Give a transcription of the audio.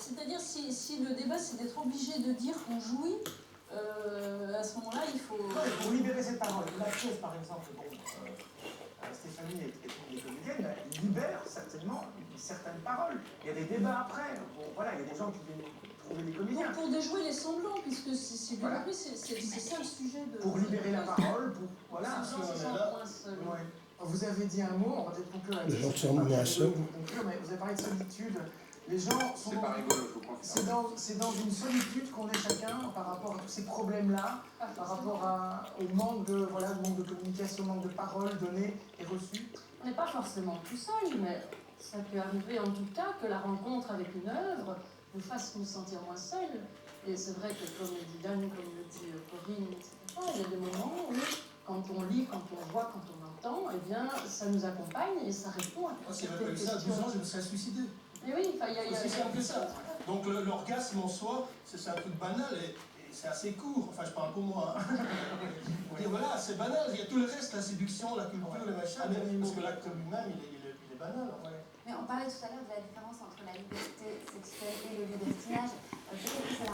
c'est-à-dire si le débat c'est d'être obligé de dire qu'on jouit, à ce moment-là il faut... Ouais, pour libérer cette parole. La pièce par exemple, bon, Stéphanie est une comédienne, elle libère certainement certaines paroles. Il y a des débats après. Bon, voilà, il y a des gens qui viennent trouver des comédiens. Pour déjouer les semblants, puisque si bien Voilà. compris, c'est ça le sujet de... Pour libérer la parole, pour... Voilà. Ces gens se sentent moins seuls. Ouais. Vous avez dit un mot, on va peut-être conclure Les gens là-dessus. sont moins seuls. Mais vous avez parlé de solitude. Les gens sont... C'est pas rigolo, je vous confirme. C'est dans une solitude qu'on est chacun par rapport à tous ces problèmes-là, par rapport au manque de, voilà, manque de communication, manque de paroles données et reçues. On n'est pas forcément tout seul, mais ça peut arriver en tout cas que la rencontre avec une œuvre nous fasse nous sentir moins seuls. Et c'est vrai que comme le dit Dan, comme le dit Corinne, etc., il y a des moments où, quand on lit, quand on voit, quand on entend, eh bien, ça nous accompagne et ça répond à Moi, si toutes j'avais pas eu ces ça à 12 questions. ans, je me serais suicidé. Mais oui, il y a... C'est aussi simple que ça. Donc l'orgasme en soi, c'est un truc banal et c'est assez court. Enfin, je parle pour moi. Hein. Et voilà, c'est banal. Il y a tout le reste, la séduction, la culture, les machins, parce que l'acte lui-même, il est banal. En fait. Mais on parlait tout à l'heure de la différence entre la liberté sexuelle et le libertinage. Peut-être que c'est la